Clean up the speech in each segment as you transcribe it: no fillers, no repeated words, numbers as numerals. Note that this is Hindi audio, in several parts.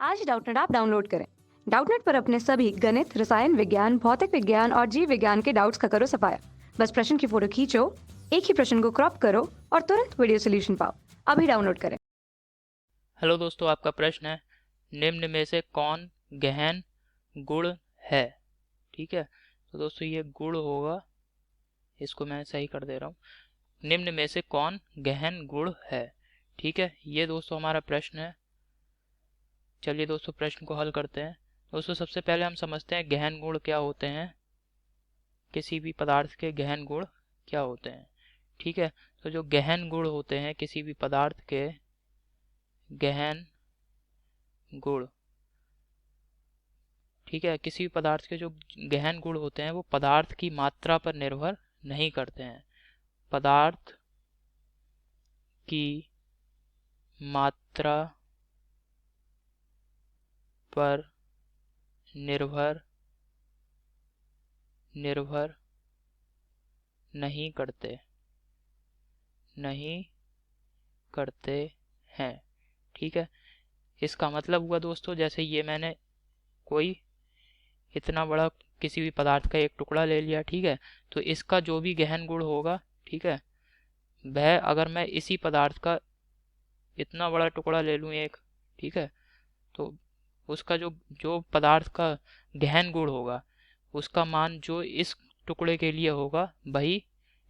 आज डाउटनेट ऐप डाउनलोड करें। डाउटनेट पर अपने सभी गणित, रसायन विज्ञान, भौतिक विज्ञान और जीव विज्ञान के डाउट्स का करो सफाया। बस प्रश्न की फोटो खींचो, एक ही प्रश्न को क्रॉप करो और तुरंत वीडियो सोल्यूशन पाओ। अभी डाउनलोड करें। हेलो दोस्तों, आपका प्रश्न है निम्न में से कौन गहन गुण है। ठीक है, तो दोस्तों ये गुण होगा, इसको मैं सही कर दे रहा हूँ। निम्न में से कौन गहन गुण है। ठीक है, ये दोस्तों हमारा प्रश्न है। चलिए दोस्तों प्रश्न को हल करते हैं। दोस्तों सबसे पहले हम समझते हैं गहन गुण क्या होते हैं, किसी भी पदार्थ के गहन गुण क्या होते हैं। ठीक है, तो जो गहन गुण होते हैं किसी भी पदार्थ के गहन गुण, ठीक है, किसी भी पदार्थ के जो गहन गुण होते हैं वो पदार्थ की मात्रा पर निर्भर नहीं करते हैं। पदार्थ की मात्रा पर निर्भर नहीं करते हैं। ठीक है, इसका मतलब हुआ दोस्तों, जैसे ये मैंने कोई इतना बड़ा किसी भी पदार्थ का एक टुकड़ा ले लिया, ठीक है, तो इसका जो भी गहन गुण होगा, ठीक है, वह अगर मैं इसी पदार्थ का इतना बड़ा टुकड़ा ले लूँ एक, ठीक है, तो उसका जो जो पदार्थ का गहन गुण होगा उसका मान जो इस टुकड़े के लिए होगा वही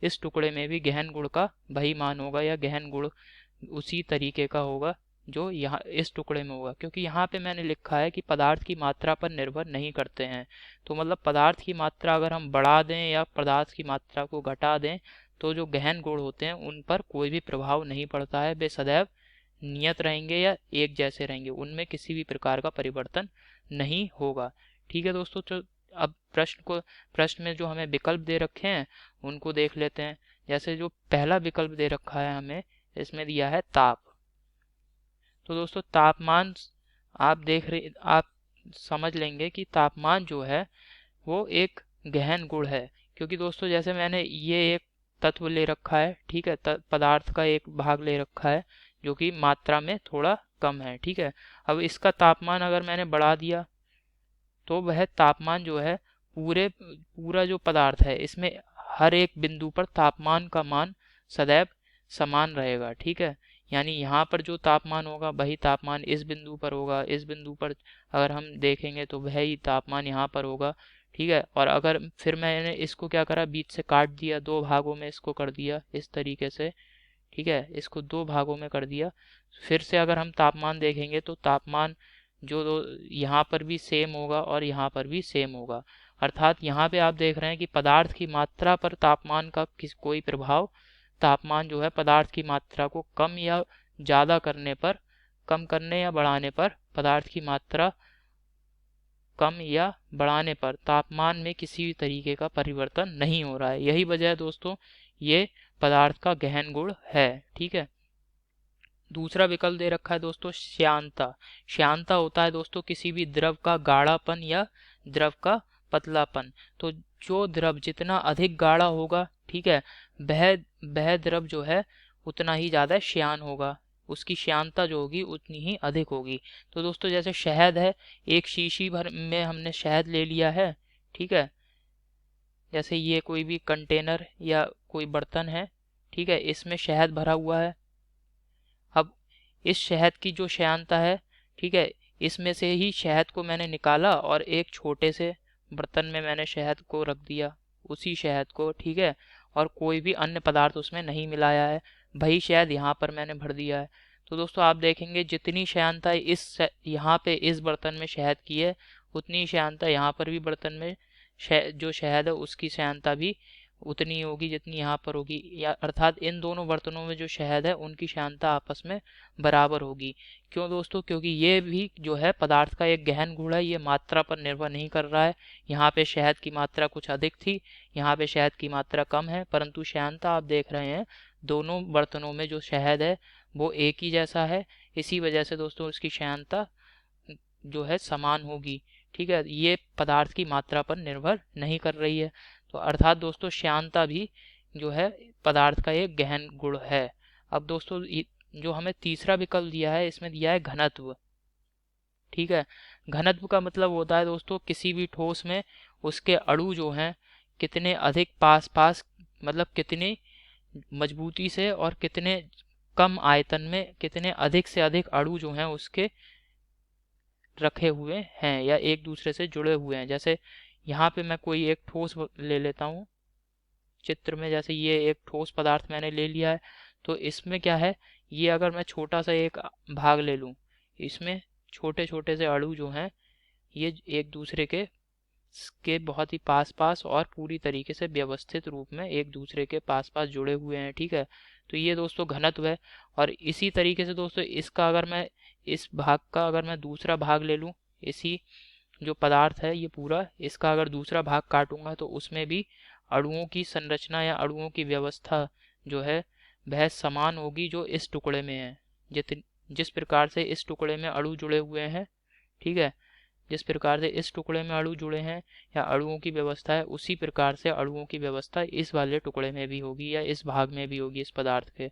इस टुकड़े में भी गहन गुण का वही मान होगा, या गहन गुण उसी तरीके का होगा जो यहाँ इस टुकड़े में होगा। क्योंकि यहाँ पे मैंने लिखा है कि पदार्थ की मात्रा पर निर्भर नहीं करते हैं, तो मतलब पदार्थ की मात्रा अगर हम बढ़ा दें या पदार्थ की मात्रा को घटा दें तो जो गहन गुण होते हैं उन पर कोई भी प्रभाव नहीं पड़ता है। वे सदैव नियत रहेंगे या एक जैसे रहेंगे, उनमें किसी भी प्रकार का परिवर्तन नहीं होगा। ठीक है दोस्तों, तो अब प्रश्न में जो हमें विकल्प दे रखे हैं उनको देख लेते हैं। जैसे जो पहला विकल्प दे रखा है हमें, इसमें दिया है ताप। तो दोस्तों तापमान, आप समझ लेंगे कि तापमान जो है वो एक गहन गुण है। क्योंकि दोस्तों जैसे मैंने ये एक तत्व ले रखा है, ठीक है, पदार्थ का एक भाग ले रखा है जो कि मात्रा में थोड़ा कम है, ठीक है। अब इसका तापमान अगर मैंने बढ़ा दिया तो वह तापमान जो है पूरा जो पदार्थ है इसमें हर एक बिंदु पर तापमान का मान सदैव समान रहेगा। ठीक है, यानी यहाँ पर जो तापमान होगा वही तापमान इस बिंदु पर होगा, इस बिंदु पर अगर हम देखेंगे तो वही तापमान यहाँ पर होगा। ठीक है, और अगर फिर मैंने इसको क्या करा, बीच से काट दिया, दो भागों में इसको कर दिया इस तरीके से, ठीक है, इसको दो भागों में कर दिया। फिर से अगर हम तापमान देखेंगे तो तापमान जो दो यहाँ पर भी सेम होगा और यहाँ पर भी सेम होगा। अर्थात यहाँ पे आप देख रहे हैं कि पदार्थ की मात्रा पर तापमान का कोई प्रभाव, तापमान जो है पदार्थ की मात्रा को कम या ज़्यादा करने पर, कम करने या बढ़ाने पर, पदार्थ की मात्रा कम या बढ़ाने पर तापमान में किसी भी तरीके का परिवर्तन नहीं हो रहा है। यही वजह है दोस्तों ये पदार्थ का गहन गुण है। ठीक है, दूसरा विकल्प दे रखा है दोस्तों श्यानता। श्यानता होता है दोस्तों किसी भी द्रव का गाढ़ापन या द्रव का पतलापन। तो जो द्रव जितना अधिक गाढ़ा होगा, ठीक है, वह वह द्रव जो है उतना ही ज्यादा श्यान होगा, उसकी श्यानता जो होगी उतनी ही अधिक होगी। तो दोस्तों जैसे शहद है, एक शीशी भर में हमने शहद ले लिया है, ठीक है, जैसे ये कोई भी कंटेनर या कोई बर्तन है, ठीक है, इसमें शहद भरा हुआ है। अब इस शहद की जो श्यानता है, ठीक है, इसमें से ही शहद को मैंने निकाला और एक छोटे से बर्तन में मैंने शहद को रख दिया, उसी शहद को, ठीक है, और कोई भी अन्य पदार्थ उसमें नहीं मिलाया है, वही शहद यहाँ पर मैंने भर दिया है। तो दोस्तों आप देखेंगे जितनी श्यानता यहाँ पे इस बर्तन में शहद की है उतनी श्यानता यहाँ पर भी बर्तन में जो शहद है उसकी श्यानता भी उतनी होगी जितनी यहाँ पर होगी, या अर्थात इन दोनों बर्तनों में जो शहद है उनकी श्यानता आपस में बराबर होगी। क्यों दोस्तों, क्योंकि ये भी जो है पदार्थ का एक गहन गुण है, ये मात्रा पर निर्भर नहीं कर रहा है। यहाँ पे शहद की मात्रा कुछ अधिक थी, यहाँ पे शहद की मात्रा कम है, परंतु श्यानता आप देख रहे हैं दोनों बर्तनों में जो शहद है वो एक ही जैसा है। इसी वजह से दोस्तों इसकी श्यानता जो है समान होगी। ठीक है, ये पदार्थ की मात्रा पर निर्भर नहीं कर रही है। तो अर्थात दोस्तों श्यानता भी जो है पदार्थ का एक गहन गुण है। अब दोस्तों जो हमें तीसरा विकल्प दिया है इसमें दिया है घनत्व। ठीक है। घनत्व का मतलब होता है दोस्तों किसी भी ठोस में उसके अणु जो हैं कितने अधिक पास पास, मतलब कितनी मजबूती से और कितने कम आयतन में कितने अधिक से अधिक अणु जो हैं उसके रखे हुए हैं या एक दूसरे से जुड़े हुए हैं। जैसे यहाँ पे मैं कोई एक ठोस ले लेता हूँ चित्र में, जैसे ये एक ठोस पदार्थ मैंने ले लिया है, तो इसमें क्या है, ये अगर मैं छोटा सा एक भाग ले लूँ, इसमें छोटे छोटे से अणु जो हैं ये एक दूसरे के बहुत ही पास पास और पूरी तरीके से व्यवस्थित रूप में एक दूसरे के पास पास जुड़े हुए हैं, ठीक है। तो ये दोस्तों घनत्व है। और इसी तरीके से दोस्तों इसका अगर मैं इस भाग का अगर मैं दूसरा भाग ले लूँ, इसी जो पदार्थ है ये पूरा, इसका अगर दूसरा भाग काटूंगा तो उसमें भी अणुओं की संरचना या अणुओं की व्यवस्था जो है वह समान होगी जो इस टुकड़े में है। जिस प्रकार से इस टुकड़े में अणु जुड़े हुए हैं, ठीक है, जिस प्रकार से इस टुकड़े में अणु जुड़े हैं या अणुओं की व्यवस्था है, उसी प्रकार से अणुओं की व्यवस्था इस वाले टुकड़े में भी होगी या इस भाग में भी होगी इस पदार्थ के।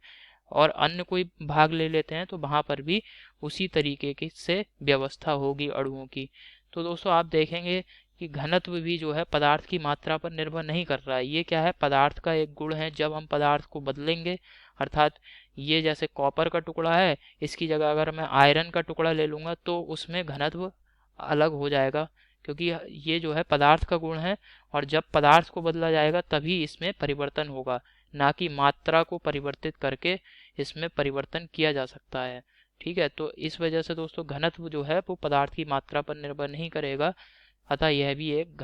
और अन्य कोई भाग ले लेते हैं तो वहां पर भी उसी तरीके की से व्यवस्था होगी अणुओं की। तो दोस्तों आप देखेंगे कि घनत्व भी जो है पदार्थ की मात्रा पर निर्भर नहीं कर रहा है। ये क्या है, पदार्थ का एक गुण है। जब हम पदार्थ को बदलेंगे, अर्थात ये जैसे कॉपर का टुकड़ा है, इसकी जगह अगर मैं आयरन का टुकड़ा ले लूंगा तो उसमें घनत्व अलग हो जाएगा, क्योंकि ये जो है पदार्थ का गुण है। और जब पदार्थ को बदला जाएगा तभी इसमें परिवर्तन होगा, ना कि मात्रा को परिवर्तित करके इसमें परिवर्तन किया जा सकता है, ठीक है। तो इस वजह से दोस्तों घनत्व जो है वो पदार्थ की मात्रा पर निर्भर नहीं करेगा, अतः यह भी एक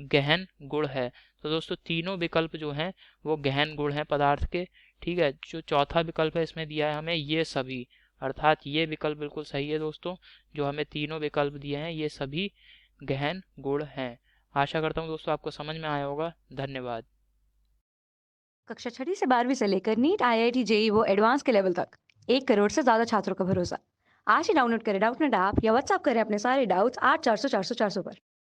गहन गुण है। तो दोस्तों तीनों विकल्प जो हैं वो गहन गुण हैं पदार्थ के, ठीक है। जो चौथा विकल्प है इसमें दिया है हमें ये सभी, अर्थात ये विकल्प बिल्कुल सही है दोस्तों। जो हमें तीनों विकल्प दिए हैं ये सभी गहन गुण हैं। आशा करता हूँ दोस्तों आपको समझ में आया होगा। धन्यवाद। कक्षा 6ठी से 12वीं से लेकर नीट, आईआईटी, जेई वो एडवांस के लेवल तक 1 करोड़ से ज्यादा छात्रों का भरोसा। आज ही डाउनलोड करें डाउटनेट ऐप या व्हाट्सएप करें अपने सारे डाउट्स 8400 400 400 पर।